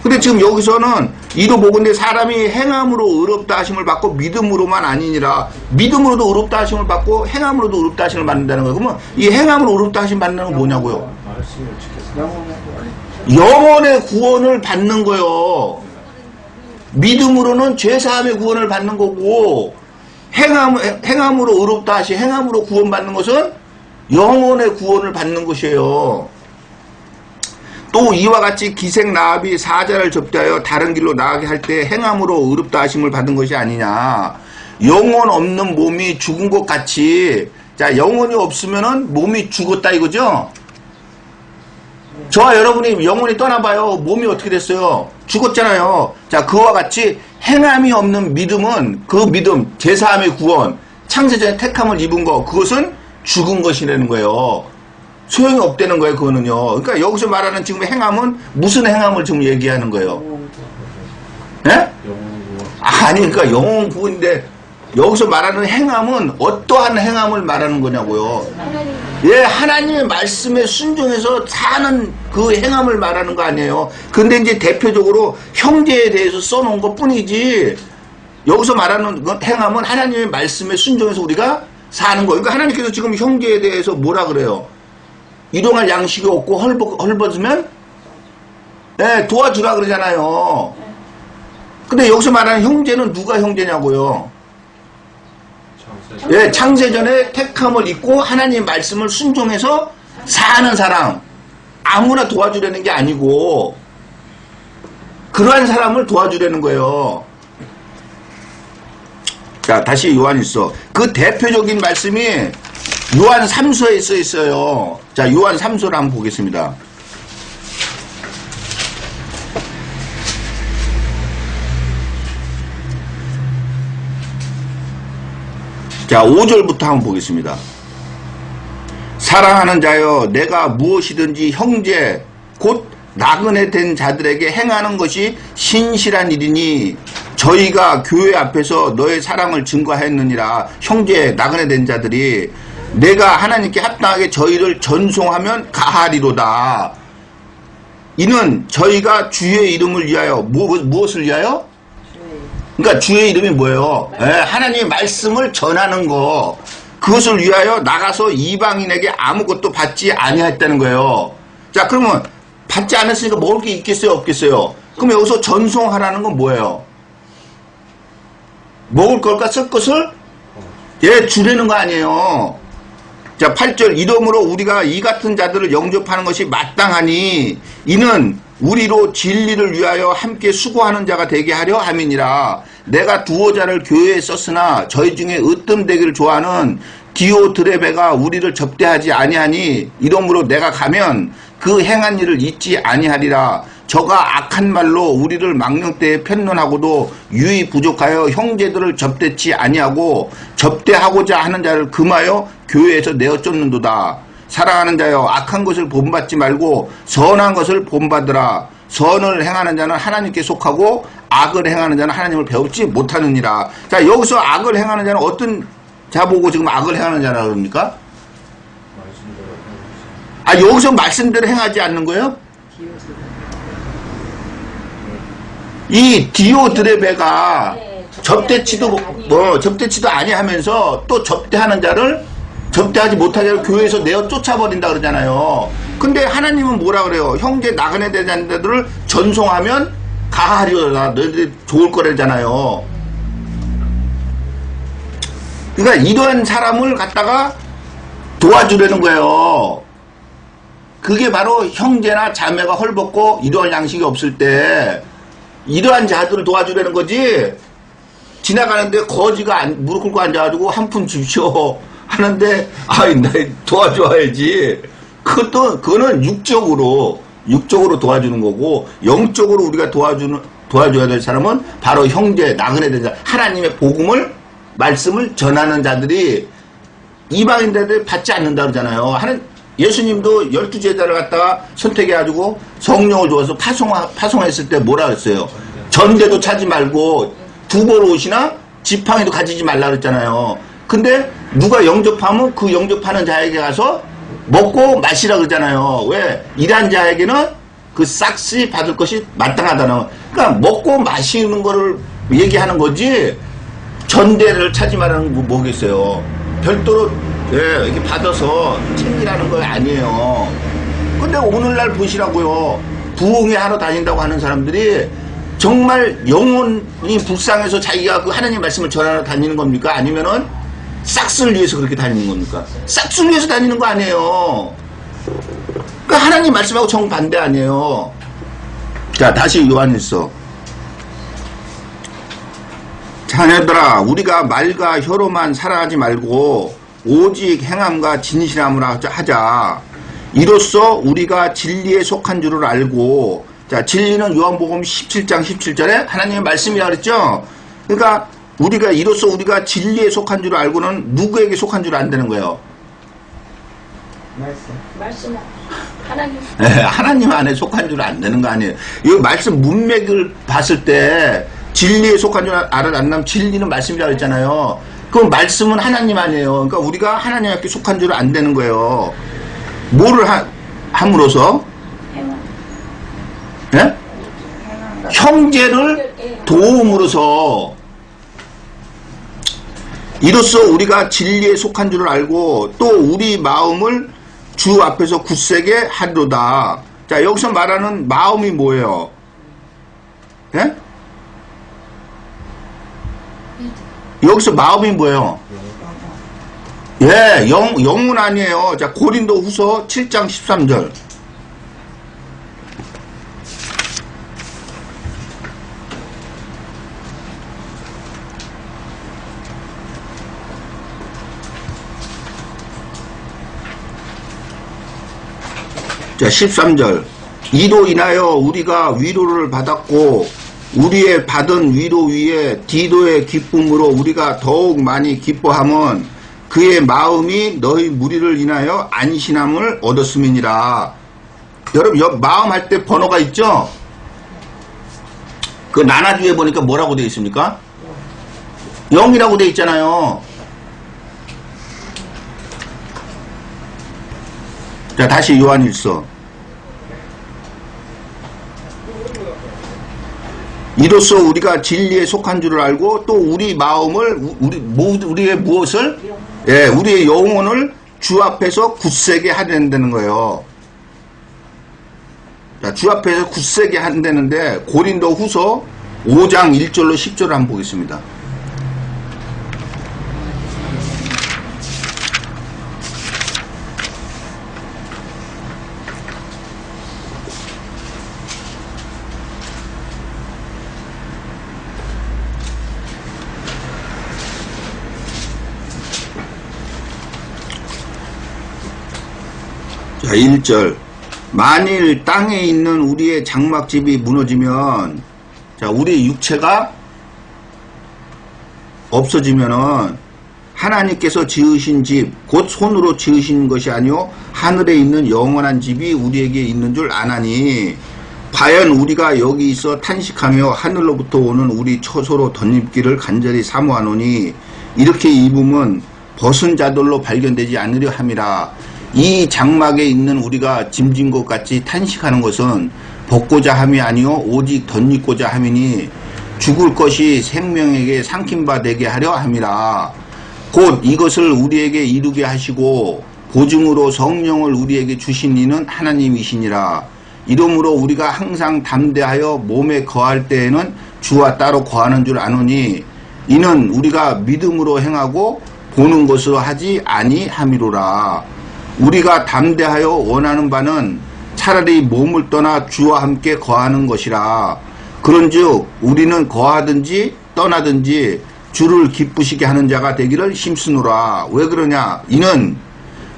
근데 지금 여기서는 이로 보건대 사람이 행함으로 의롭다 하심을 받고 믿음으로만 아니니라. 믿음으로도 의롭다 하심을 받고 행함으로도 의롭다 하심을 받는다는 거예요. 그러면 이 행함으로 의롭다 하심 받는 건 뭐냐고요? 말씀을 지켜서 영혼의 구원을 받는 거요. 믿음으로는 죄사함의 구원을 받는 거고 행함으로 의롭다 하시 행함으로 구원받는 것은 영혼의 구원을 받는 것이에요. 또 이와 같이 기생 라합이 사자를 접대하여 다른 길로 나가게 할 때 행함으로 의롭다 하심을 받은 것이 아니냐. 영혼 없는 몸이 죽은 것 같이, 자, 영혼이 없으면은 몸이 죽었다 이거죠? 저와 여러분이 영혼이 떠나봐요. 몸이 어떻게 됐어요? 죽었잖아요. 자, 그와 같이 행함이 없는 믿음은 그 믿음, 제사함의 구원, 창세전에 택함을 입은 거, 그것은 죽은 것이라는 거예요. 소용이 없다는 거예요, 그거는요. 그러니까 여기서 말하는 지금 행함은 무슨 행함을 지금 얘기하는 거예요? 예? 아니, 그러니까 영혼 구원인데 여기서 말하는 행함은 어떠한 행함을 말하는 거냐고요. 하나님 예, 하나님의 말씀에 순종해서 사는 그 행함을 말하는 거 아니에요. 근데 이제 대표적으로 형제에 대해서 써놓은 것 뿐이지, 여기서 말하는 그 행함은 하나님의 말씀에 순종해서 우리가 사는 거예요. 그러니까 하나님께서 지금 형제에 대해서 뭐라 그래요? 일용할 양식이 없고 헐벗으면 예, 도와주라 그러잖아요. 근데 여기서 말하는 형제는 누가 형제냐고요? 예, 창세전에 택함을 입고 하나님의 말씀을 순종해서 사는 사람, 아무나 도와주려는 게 아니고 그러한 사람을 도와주려는 거예요. 자, 다시 요한일서. 그 대표적인 말씀이 요한 3서에 써 있어요. 자, 요한 3서를 한번 보겠습니다. 자, 5절부터 한번 보겠습니다. 사랑하는 자여, 내가 무엇이든지 형제 곧 나그네 된 자들에게 행하는 것이 신실한 일이니 저희가 교회 앞에서 너의 사랑을 증거했느니라. 형제 나그네 된 자들이 내가 하나님께 합당하게 저희를 전송하면 가하리로다. 이는 저희가 주의 이름을 위하여 무엇을 위하여? 그러니까 주의 이름이 뭐예요? 예, 하나님의 말씀을 전하는 거, 그것을 위하여 나가서 이방인에게 아무것도 받지 아니했다는 거예요. 자, 그러면 받지 않았으니까 먹을 게 있겠어요, 없겠어요? 그럼 여기서 전송하라는 건 뭐예요? 먹을 걸까 쓸 것을 예, 주려는 거 아니에요. 자, 8절. 이러므로 우리가 이 같은 자들을 영접하는 것이 마땅하니 이는 우리로 진리를 위하여 함께 수고하는 자가 되게 하려 함이니라. 내가 두어 자를 교회에 썼으나 저희 중에 으뜸되기를 좋아하는 디오드레베가 우리를 접대하지 아니하니 이러므로 내가 가면 그 행한 일을 잊지 아니하리라. 저가 악한 말로 우리를 망령때에 편론하고도 유의 부족하여 형제들을 접대치 아니하고 접대하고자 하는 자를 금하여 교회에서 내어 쫓는도다. 사랑하는 자여, 악한 것을 본받지 말고 선한 것을 본받으라. 선을 행하는 자는 하나님께 속하고 악을 행하는 자는 하나님을 배우지 못하느니라. 자, 여기서 악을 행하는 자는 어떤 자 보고 지금 악을 행하는 자라 그럽니까? 아, 여기서 말씀대로 행하지 않는 거예요? 이 디오드레베가 접대치도 접대치도 아니하면서 또 접대하는 자를 접대하지 못하게 하고 교회에서 내어 쫓아버린다 그러잖아요. 근데 하나님은 뭐라 그래요? 형제 나그네 된 자들을 전송하면 가하리로다. 너희들이 좋을 거래잖아요. 그러니까 이러한 사람을 갖다가 도와주려는 거예요. 그게 바로 형제나 자매가 헐벗고 이러한 양식이 없을 때 이러한 자들을 도와주려는 거지. 지나가는데 거지가 무릎 꿇고 앉아가지고 한 푼 주십시오 하는데 아이 나 도와줘야지. 그거는 육적으로 도와주는 거고, 영적으로 우리가 도와줘야 될 사람은 바로 형제 나그네 된 자, 하나님의 복음을 말씀을 전하는 자들이 이방인들을 받지 않는다 그러잖아요. 예수님도 12제자를 갖다가 선택해가지고 성령을 주어서 파송했을 때 뭐라 그랬어요? 전대도 차지 말고 두벌 옷이나 지팡이도 가지지 말라 그랬잖아요. 근데 누가 영접하면 그 영접하는 자에게 가서 먹고 마시라 그러잖아요. 왜? 일한 자에게는 그 싹시 받을 것이 마땅하다는. 그러니까 먹고 마시는 거를 얘기하는 거지 전대를 차지 말라는 거 뭐겠어요. 별도로 예, 이렇게 받아서 챙기라는 거 아니에요. 근데 오늘날 보시라고요. 부흥회 하러 다닌다고 하는 사람들이 정말 영혼이 불쌍해서 자기가 그 하나님 말씀을 전하러 다니는 겁니까? 아니면은 싹스를 위해서 그렇게 다니는 겁니까? 싹스를 위해서 다니는 거 아니에요. 그러니까 하나님 말씀하고 정반대 아니에요. 자, 다시 요한일서. 자녀들아, 우리가 말과 혀로만 살아가지 말고 오직 행함과 진실함을 하자. 이로써 우리가 진리에 속한 줄을 알고, 자, 진리는 요한복음 17장 17절에 하나님의 말씀이라 그랬죠? 그러니까 이로써 우리가 진리에 속한 줄을 알고는 누구에게 속한 줄 안다는 거예요? 말씀 하나님 예, 하나님 안에 속한 줄 안 되는 거 아니에요. 이 말씀 문맥을 봤을 때 진리에 속한 줄 알아놨나면 진리는 말씀이라고 했잖아요. 그럼 말씀은 하나님 아니에요. 그러니까 우리가 하나님께 속한 줄 안 되는 거예요. 뭐를 함으로써? 행함. 예? 형제를 도움으로써 이로써 우리가 진리에 속한 줄을 알고 또 우리 마음을 주 앞에서 굳세게 하리로다. 자, 여기서 말하는 마음이 뭐예요? 예? 여기서 마음이 뭐예요? 예, 영은 아니에요. 자, 고린도 후서 7장 13절. 자, 13절. 이로 인하여 우리가 위로를 받았고 우리의 받은 위로 위에 디도의 기쁨으로 우리가 더욱 많이 기뻐함은 그의 마음이 너희 무리를 인하여 안신함을 얻었음이니라. 여러분, 마음 할 때 번호가 있죠? 그 나나주에 보니까 뭐라고 되어 있습니까? 0이라고 되어 있잖아요. 자, 다시 요한일서. 이로써 우리가 진리에 속한 줄을 알고 또 우리 마음을 우리의 무엇을? 예, 우리의 영혼을 주 앞에서 굳세게 하려는 거예요. 자, 주 앞에서 굳세게 한다는데 고린도 후서 5장 1절로 10절을 한번 보겠습니다. 자, 1절. 만일 땅에 있는 우리의 장막집이 무너지면, 자, 우리 육체가 없어지면은 하나님께서 지으신 집, 곧 손으로 지으신 것이 아니요 하늘에 있는 영원한 집이 우리에게 있는 줄 아나니, 과연 우리가 여기 있어 탄식하며 하늘로부터 오는 우리 처소로 덧입기를 간절히 사모하노니 이렇게 입으면 벗은 자들로 발견되지 않으려 함이라. 이 장막에 있는 우리가 짐진 것 같이 탄식하는 것은 벗고자 함이 아니요 오직 덧입고자 함이니 죽을 것이 생명에게 삼킨 바 되게 하려 함이라. 곧 이것을 우리에게 이루게 하시고 보증으로 성령을 우리에게 주신 이는 하나님이시니라. 이러므로 우리가 항상 담대하여 몸에 거할 때에는 주와 따로 거하는 줄 아노니 이는 우리가 믿음으로 행하고 보는 것으로 하지 아니함이로라. 우리가 담대하여 원하는 바는 차라리 몸을 떠나 주와 함께 거하는 것이라. 그런즉 우리는 거하든지 떠나든지 주를 기쁘시게 하는 자가 되기를 힘쓰노라. 왜 그러냐? 이는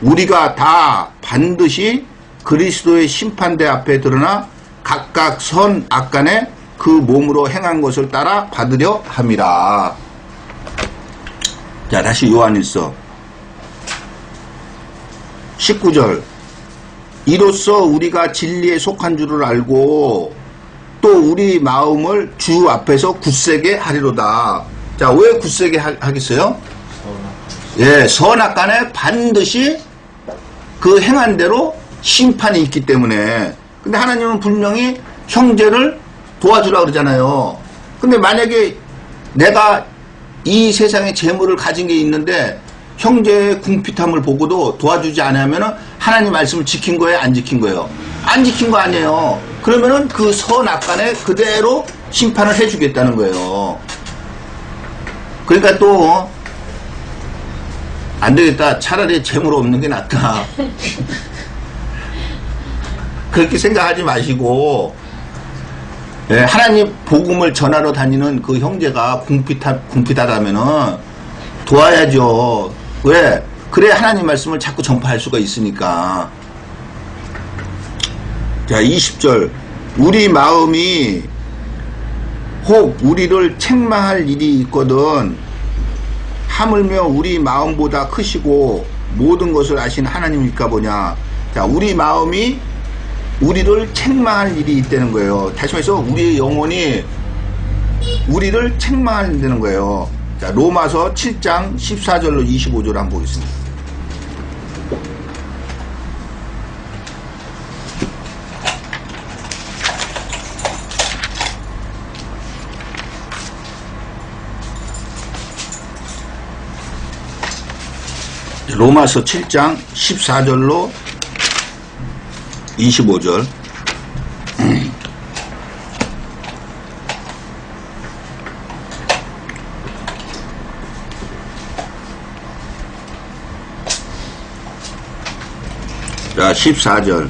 우리가 다 반드시 그리스도의 심판대 앞에 드러나 각각 선 악간에 그 몸으로 행한 것을 따라 받으려 함이라. 자, 다시 요한일서 19절. 이로써 우리가 진리에 속한 줄을 알고 또 우리 마음을 주 앞에서 굳세게 하리로다. 자, 왜 굳세게 하겠어요? 예, 선악간에 반드시 그 행한 대로 심판이 있기 때문에. 근데 하나님은 분명히 형제를 도와주라 그러잖아요. 근데 만약에 내가 이 세상에 재물을 가진 게 있는데 형제의 궁핍함을 보고도 도와주지 않으면 하나님 말씀을 지킨 거예요? 안 지킨 거예요? 안 지킨 거 아니에요. 그러면은 그 선악간에 그대로 심판을 해주겠다는 거예요. 그러니까 또 안 되겠다. 차라리 재물 없는 게 낫다. 그렇게 생각하지 마시고, 예, 하나님 복음을 전하러 다니는 그 형제가 궁핍하다면은 도와야죠. 왜? 그래 하나님 말씀을 자꾸 전파할 수가 있으니까. 자, 20절. 우리 마음이 혹 우리를 책망할 일이 있거든 하물며 우리 마음보다 크시고 모든 것을 아신 하나님이니까 뭐냐. 자, 우리 마음이 우리를 책망할 일이 있다는 거예요. 다시 말해서 우리의 영혼이 우리를 책망한다는 거예요. 자, 로마서 7장 14절로 25절 한번 보겠습니다. 로마서 7장 14절로 25절. 자, 14절.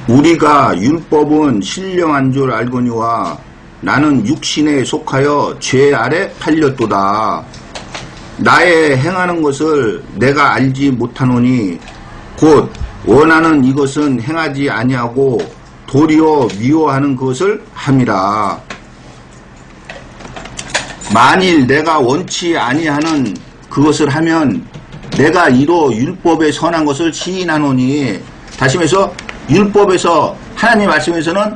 우리가 율법은 신령한 줄 알거니와 나는 육신에 속하여 죄 아래 팔렸도다. 나의 행하는 것을 내가 알지 못하노니 곧 원하는 이것은 행하지 아니하고 도리어 미워하는 것을 함이라. 만일 내가 원치 아니하는 그것을 하면 내가 이로 율법의 선한 것을 시인하노니. 다시 말해서 율법에서 하나님 말씀에서는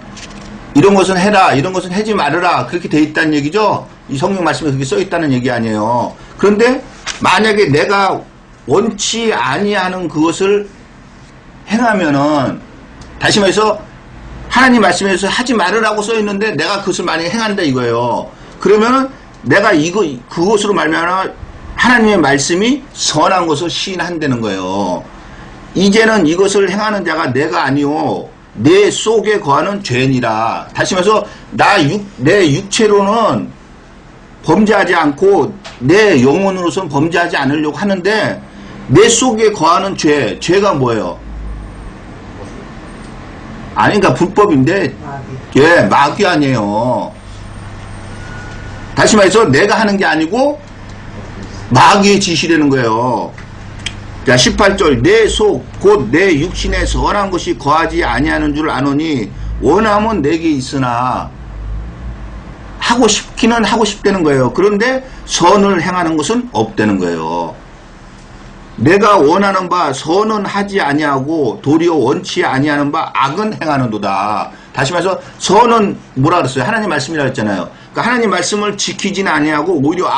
이런 것은 해라, 이런 것은 하지 말아라, 그렇게 돼 있다는 얘기죠. 이 성경 말씀에 그렇게 써 있다는 얘기 아니에요. 그런데 만약에 내가 원치 아니하는 그것을 행하면은, 다시 말해서 하나님 말씀에서 하지 말으라고 써 있는데 내가 그것을 만약에 행한다 이거예요. 그러면은 내가 그것으로 말미암아 하나님의 말씀이 선한 것을 시인한다는 거예요. 이제는 이것을 행하는 자가 내가 아니오 내 속에 거하는 죄니라. 다시 말해서 내 육체로는 범죄하지 않고 내 영혼으로서는 범죄하지 않으려고 하는데 내 속에 거하는 죄가 뭐예요? 아니, 그러니까 불법인데, 예, 마귀 아니에요. 다시 말해서 내가 하는 게 아니고 마귀의 지시라는 거예요. 자, 18절. 내 속 곧 내 육신에 선한 것이 거하지 아니하는 줄 아노니 원함은 내게 있으나 하고 싶기는 하고 싶다는 거예요. 그런데 선을 행하는 것은 없다는 거예요. 내가 원하는 바 선은 하지 아니하고 도리어 원치 아니하는 바 악은 행하는도다. 다시 말해서 선은 뭐라 그랬어요? 하나님 말씀이라 했잖아요. 그러니까 하나님 말씀을 지키지는 아니하고 오히려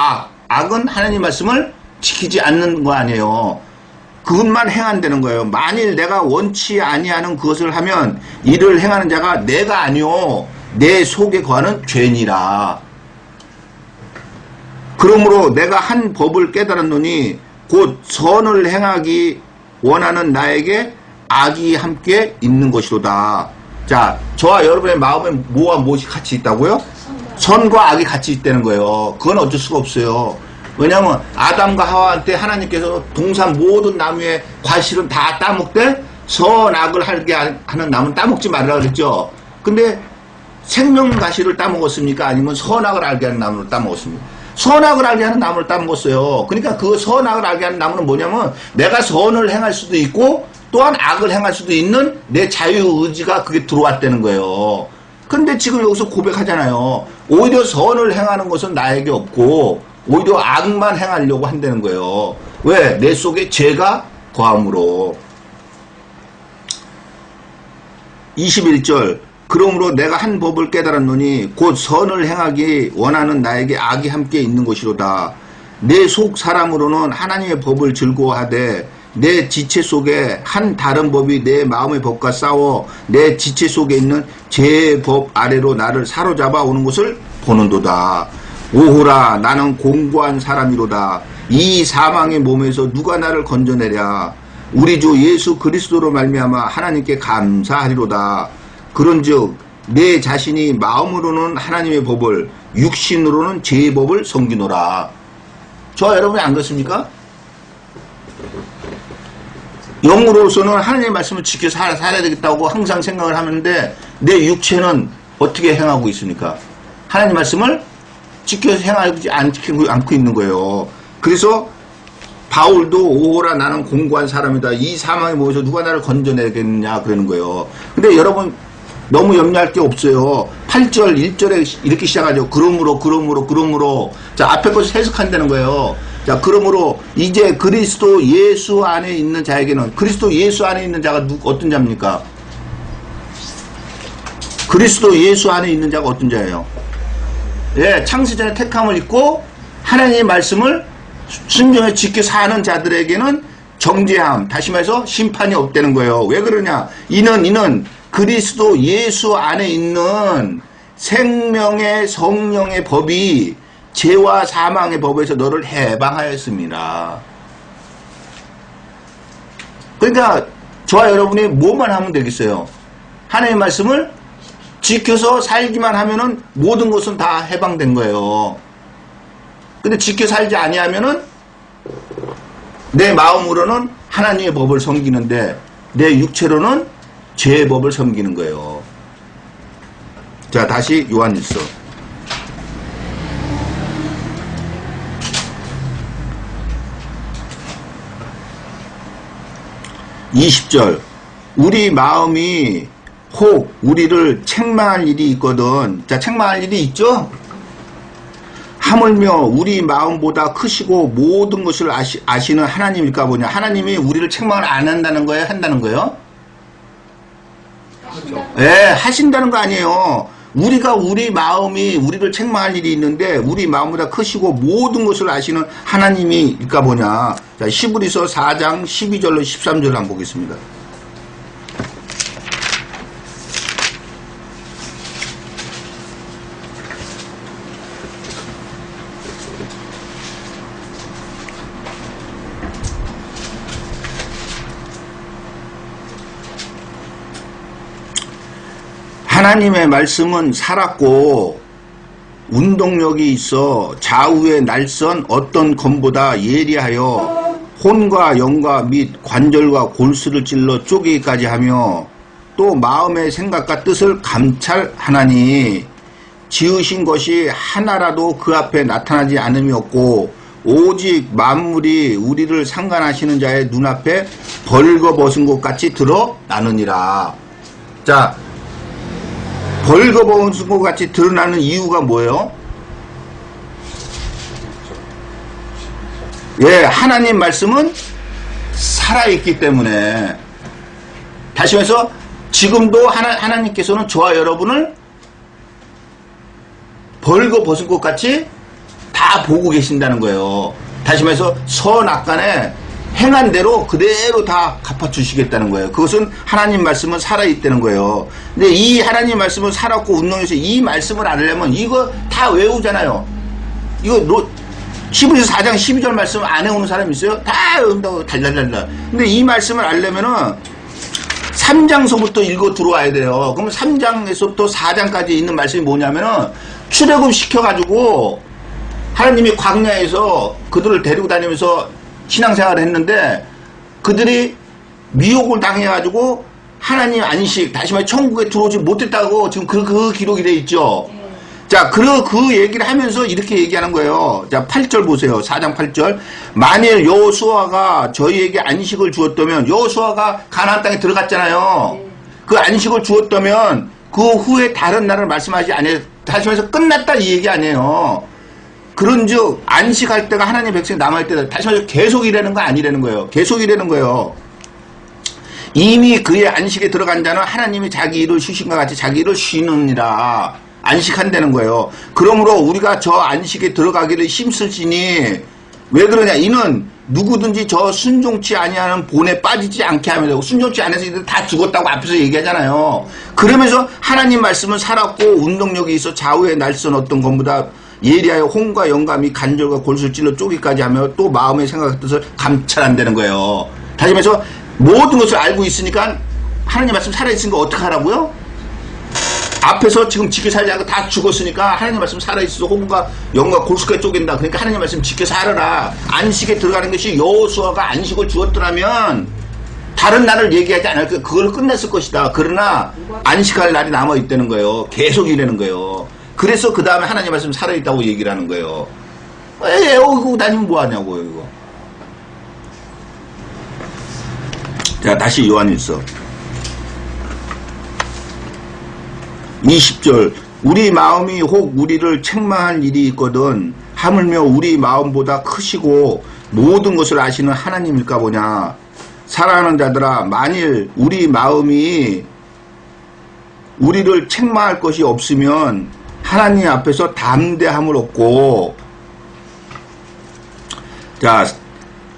악은 하나님 말씀을 지키지 않는 거 아니에요. 그것만 행한다는 거예요. 만일 내가 원치 아니하는 그것을 하면 이를 행하는 자가 내가 아니오 내 속에 거하는 죄니라. 그러므로 내가 한 법을 깨달았노니 곧 선을 행하기 원하는 나에게 악이 함께 있는 것이로다. 자, 저와 여러분의 마음에 뭐와 무엇이 같이 있다고요? 선과 악이 같이 있다는 거예요. 그건 어쩔 수가 없어요. 왜냐하면 아담과 하와한테 하나님께서 동산 모든 나무의 과실은 다 따먹되 선악을 하게 하는 나무는 따먹지 말라 그랬죠. 근데 생명 과실을 따먹었습니까? 아니면 선악을 알게 하는 나무를 따먹었습니까? 선악을 알게 하는 나무를 따먹었어요. 그러니까 그 선악을 알게 하는 나무는 뭐냐면 내가 선을 행할 수도 있고 또한 악을 행할 수도 있는 내 자유의지가 그게 들어왔다는 거예요. 근데 지금 여기서 고백하잖아요. 오히려 선을 행하는 것은 나에게 없고 오히려 악만 행하려고 한다는 거예요. 왜? 내 속에 죄가 거함으로. 21절. 그러므로 내가 한 법을 깨달았노니 곧 선을 행하기 원하는 나에게 악이 함께 있는 것이로다. 내 속 사람으로는 하나님의 법을 즐거워하되 내 지체 속에 한 다른 법이 내 마음의 법과 싸워 내 지체 속에 있는 죄의 법 아래로 나를 사로잡아 오는 것을 보는도다. 오호라 나는 공고한 사람이로다. 이 사망의 몸에서 누가 나를 건져내랴. 우리 주 예수 그리스도로 말미암아 하나님께 감사하리로다. 그런즉 내 자신이 마음으로는 하나님의 법을 육신으로는 죄의 법을 섬기노라. 저와 여러분이 안 그렇습니까? 영으로서는 하나님의 말씀을 지켜 살아야 되겠다고 항상 생각을 하는데 내 육체는 어떻게 행하고 있습니까? 하나님 말씀을 지켜서 행하지 않고 있는 거예요. 그래서 바울도 오호라 나는 공고한 사람이다. 이 사망에 모여서 누가 나를 건져내겠느냐 그러는 거예요. 근데 여러분 너무 염려할 게 없어요. 8절 1절에 이렇게 시작하죠. 그러므로 자 앞에 것을 해석한다는 거예요. 자, 그러므로 이제 그리스도 예수 안에 있는 자에게는, 그리스도 예수 안에 있는 자가 어떤 자입니까? 그리스도 예수 안에 있는 자가 어떤 자예요? 예, 창세전에 택함을 입고 하나님의 말씀을 순종해 지켜 사는 자들에게는 정죄함, 다시 말해서 심판이 없다는 거예요. 왜 그러냐? 이는 그리스도 예수 안에 있는 생명의 성령의 법이 죄와 사망의 법에서 너를 해방하였습니다. 그러니까 저와 여러분이 뭐만 하면 되겠어요? 하나님의 말씀을 지켜서 살기만 하면은 모든 것은 다 해방된 거예요. 근데 지켜 살지 아니하면은 내 마음으로는 하나님의 법을 섬기는데 내 육체로는 죄의 법을 섬기는 거예요. 자, 다시 요한일서 20절. 우리 마음이 혹 우리를 책망할 일이 있거든. 자, 책망할 일이 있죠? 하물며 우리 마음보다 크시고 모든 것을 아시는 하나님일까 보냐. 하나님이 우리를 책망을 안 한다는 거예요? 한다는 거예요? 예, 하신다는 거 아니에요. 우리 마음이 우리를 책망할 일이 있는데 우리 마음보다 크시고 모든 것을 아시는 하나님이일까 보냐. 자, 히브리서 4장 12절로 13절을 한번 보겠습니다. 하나님의 말씀은 살았고 운동력이 있어 좌우의 날선 어떤 검보다 예리하여 혼과 영과 및 관절과 골수를 찔러 쪼개기까지 하며 또 마음의 생각과 뜻을 감찰하나니 지으신 것이 하나라도 그 앞에 나타나지 않음이 없고 오직 만물이 우리를 상관하시는 자의 눈앞에 벌거벗은 것 같이 드러나느니라. 자, 벌거벗은 것 같이 드러나는 이유가 뭐예요? 예, 하나님 말씀은 살아있기 때문에. 다시 말해서 지금도 하나님께서는 저와 여러분을 벌거벗은 것 같이 다 보고 계신다는 거예요. 다시 말해서 선악간에 행한 대로 그대로 다 갚아주시겠다는 거예요. 그것은 하나님 말씀은 살아있다는 거예요. 근데 이 하나님 말씀은 살았고 운동해서 이 말씀을 알려면 이거 다 외우잖아요. 이거 히브리서 4장 12절 말씀 안 외우는 사람 있어요? 다 외운다고 달달달달. 근데 이 말씀을 알려면은 3장서부터 읽어 들어와야 돼요. 그럼 3장에서부터 4장까지 있는 말씀이 뭐냐면은 출애굽 시켜가지고 하나님이 광야에서 그들을 데리고 다니면서 신앙생활을 했는데 그들이 미혹을 당해가지고 하나님 안식, 다시 말해 천국에 들어오지 못했다고 지금 그 기록이 돼 있죠. 자, 그 얘기를 하면서 이렇게 얘기하는 거예요. 자, 8절 보세요. 4장 8절. 만일 여호수아가 저희에게 안식을 주었다면, 여호수아가 가나안 땅에 들어갔잖아요. 그 안식을 주었다면 그 후에 다른 날을 말씀하지 아니에요. 다시 말해서 끝났다 이 얘기 아니에요. 그런즉 안식할 때가 하나님의 백성이 남아있을 때다. 다시 말해서 계속 일하는 거 아니라는 거예요. 계속 일하는 거예요. 이미 그의 안식에 들어간 자는 하나님이 자기 일을 쉬신과 같이 자기 일을 쉬느니라. 안식한다는 거예요. 그러므로 우리가 저 안식에 들어가기를 힘쓰시니 왜 그러냐. 이는 누구든지 저 순종치 아니하는 본에 빠지지 않게 하면 되고, 순종치 않아서 이들 다 죽었다고 앞에서 얘기하잖아요. 그러면서 하나님 말씀은 살았고 운동력이 있어 좌우의 날선 어떤 것보다 예리하여 혼과 영감이 간절과 골수를 찔러 쪼기까지 하며 또 마음의 생각의 뜻을 감찰한다는 거예요. 다시 말해서 모든 것을 알고 있으니까 하나님 말씀 살아있으니까 어떻게 하라고요? 앞에서 지금 지켜 살지 않고 다 죽었으니까 하나님 말씀 살아있어서 혼과 영과 골수까지 쪼갠다. 그러니까 하나님 말씀 지켜 살아라. 안식에 들어가는 것이 여호수아가 안식을 주었더라면 다른 날을 얘기하지 않을 거예요. 그걸 끝냈을 것이다. 그러나 안식할 날이 남아있다는 거예요. 계속 일하는 거예요. 그래서 그 다음에 하나님 말씀 살아있다고 얘기를 하는 거예요. 이거 다니면 뭐하냐고요, 이거. 자, 다시 요한일서 20절. 우리 마음이 혹 우리를 책망할 일이 있거든 하물며 우리 마음보다 크시고 모든 것을 아시는 하나님일까 보냐. 사랑하는 자들아, 만일 우리 마음이 우리를 책망할 것이 없으면 하나님 앞에서 담대함을 얻고, 자,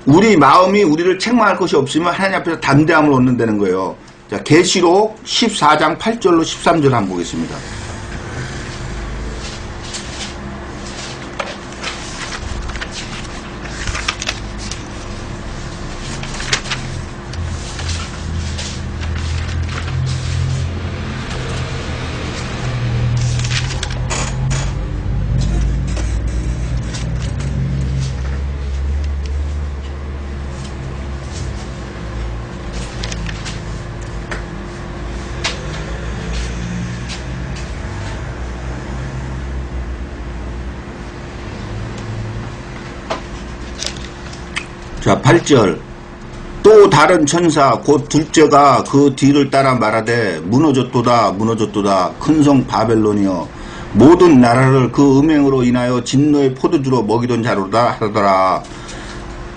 우리 마음이 우리를 책망할 것이 없으면 하나님 앞에서 담대함을 얻는다는 거예요. 자, 계시록 14장 8절로 13절 한번 보겠습니다. 자, 8절. 또 다른 천사 곧 둘째가 그 뒤를 따라 말하되 무너졌도다 무너졌도다 큰 성 바벨론이여 모든 나라를 그 음행으로 인하여 진노의 포도주로 먹이던 자로다 하더라.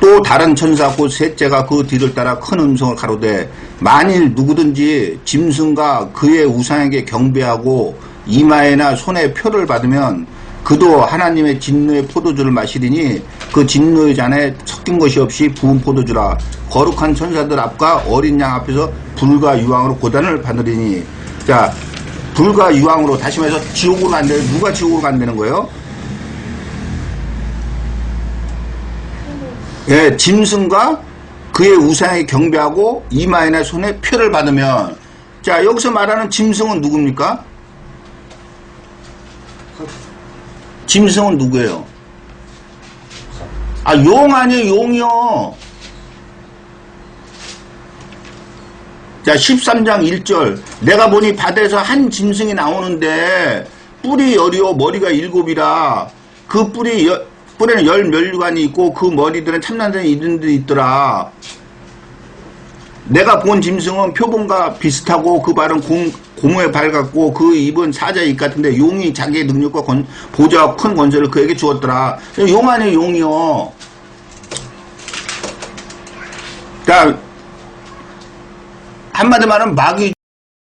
또 다른 천사 곧 셋째가 그 뒤를 따라 큰 음성을 가로되 만일 누구든지 짐승과 그의 우상에게 경배하고 이마에나 손에 표를 받으면 그도 하나님의 진노의 포도주를 마시리니 그 진노의 잔에 섞인 것이 없이 부은 포도주라. 거룩한 천사들 앞과 어린 양 앞에서 불과 유황으로 고단을 받으리니. 자, 불과 유황으로, 다시 말해서 지옥으로 간다는, 누가 지옥으로 간다는 거예요? 예, 짐승과 그의 우상에 경배하고 이마에나 손에 표를 받으면. 자, 여기서 말하는 짐승은 누굽니까? 짐승은 누구예요? 아, 용 아니에요, 용이요. 자, 13장 1절. 내가 보니 바다에서 한 짐승이 나오는데 뿔이 열이요 머리가 7이라. 그 뿔에는 10면류관이 있고 그 머리들은 참나된 이름들이 있더라. 내가 본 짐승은 표범과 비슷하고 그 발은 고무의 발 같고 그 입은 사자의 입 같은데 용이 자기의 능력과 보좌와 큰 권세를 그에게 주었더라. 용 아니에요, 용이요. 자, 한마디 말하면 마귀